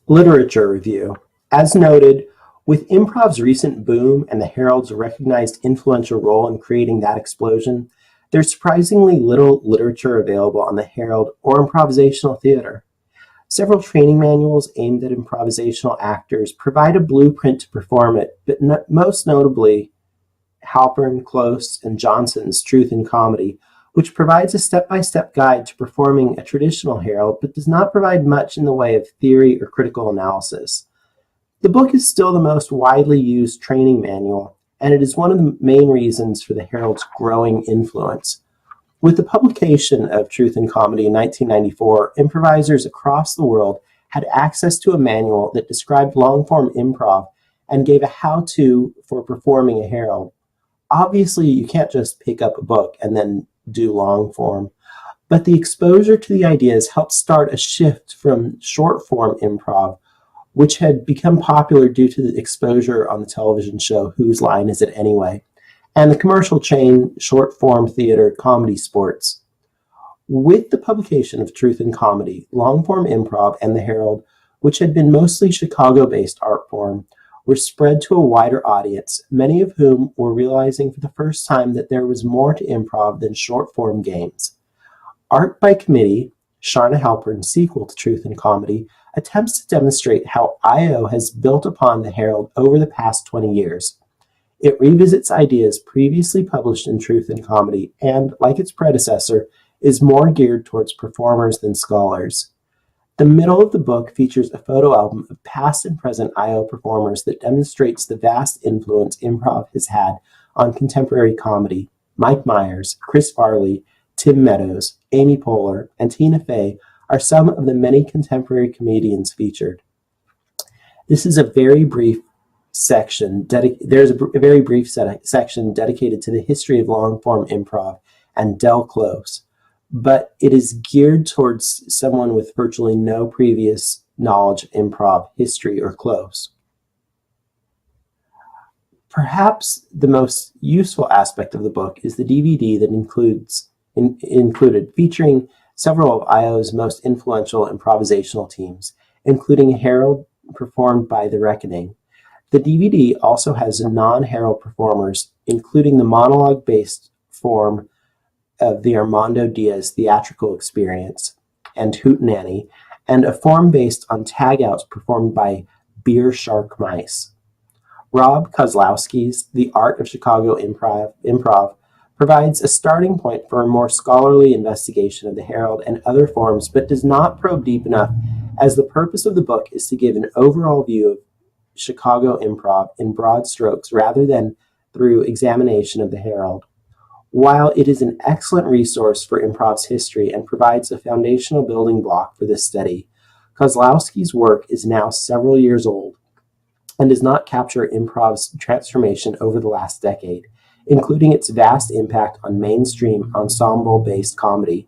Literature review. As noted, with improv's recent boom and the Herald's recognized influential role in creating that explosion, there's surprisingly little literature available on the Herald or improvisational theater. Several training manuals aimed at improvisational actors provide a blueprint to perform it, but most notably Halpern, Close, and Johnson's Truth in Comedy, which provides a step-by-step guide to performing a traditional Herald, but does not provide much in the way of theory or critical analysis. The book is still the most widely used training manual, and it is one of the main reasons for the Herald's growing influence. With the publication of Truth in Comedy in 1994, improvisers across the world had access to a manual that described long-form improv and gave a how-to for performing a Herald. Obviously, you can't just pick up a book and then do long-form, but the exposure to the ideas helped start a shift from short-form improv, which had become popular due to the exposure on the television show Whose Line Is It Anyway? And the commercial chain short-form theater Comedy Sports. With the publication of Truth in Comedy, long-form improv and the Herald, which had been mostly Chicago-based art form, were spread to a wider audience, many of whom were realizing for the first time that there was more to improv than short-form games. Art by Committee, Sharna Halpern's sequel to Truth in Comedy, attempts to demonstrate how I.O. has built upon the Herald over the past 20 years. It revisits ideas previously published in Truth in Comedy and, like its predecessor, is more geared towards performers than scholars. The middle of the book features a photo album of past and present I.O. performers that demonstrates the vast influence improv has had on contemporary comedy. Mike Myers, Chris Farley, Tim Meadows, Amy Poehler, and Tina Fey are some of the many contemporary comedians featured. This is a very brief section. There's a very brief section dedicated to the history of long-form improv and Del Close, but it is geared towards someone with virtually no previous knowledge of improv, history, or Close. Perhaps the most useful aspect of the book is the DVD that included featuring several of I.O.'s most influential improvisational teams, including a Herald performed by The Reckoning. The DVD also has non-Herald performers, including the monologue-based form of the Armando Diaz theatrical experience and Hootenanny, and a form based on tag-outs performed by Beer Shark Mice. Rob Kozlowski's The Art of Chicago Improv provides a starting point for a more scholarly investigation of the Herald and other forms, but does not probe deep enough, as the purpose of the book is to give an overall view of Chicago improv in broad strokes rather than through examination of the Herald. While it is an excellent resource for improv's history and provides a foundational building block for this study, Kozlowski's work is now several years old and does not capture improv's transformation over the last decade, including its vast impact on mainstream ensemble-based comedy.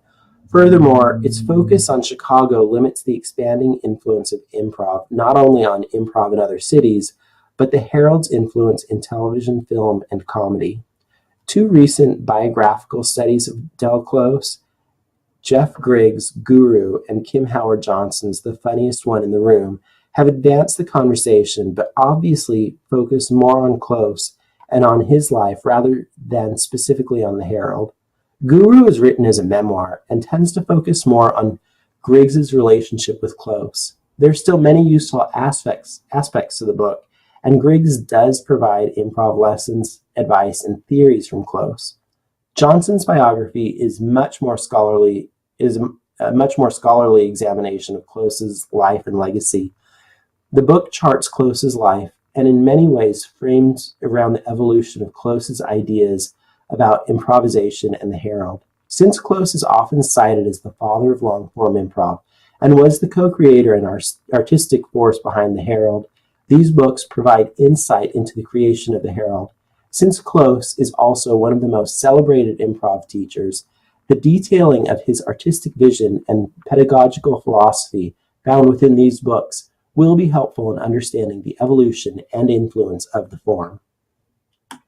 Furthermore, its focus on Chicago limits the expanding influence of improv, not only on improv in other cities, but the Herald's influence in television, film, and comedy. Two recent biographical studies of Del Close, Jeff Griggs' Guru and Kim Howard Johnson's The Funniest One in the Room, have advanced the conversation, but obviously focus more on Close and on his life rather than specifically on the Herald. Guru is written as a memoir and tends to focus more on Griggs' relationship with Close. There are still many useful aspects to the book, and Griggs does provide improv lessons, advice, and theories from Close. Johnson's biography is a much more scholarly examination of Close's life and legacy. The book charts Close's life and in many ways framed around the evolution of Close's ideas about improvisation and the Herald. Since Close is often cited as the father of long-form improv and was the co-creator and artistic force behind the Herald, these books provide insight into the creation of the Herald. Since Close is also one of the most celebrated improv teachers, the detailing of his artistic vision and pedagogical philosophy found within these books will be helpful in understanding the evolution and influence of the form.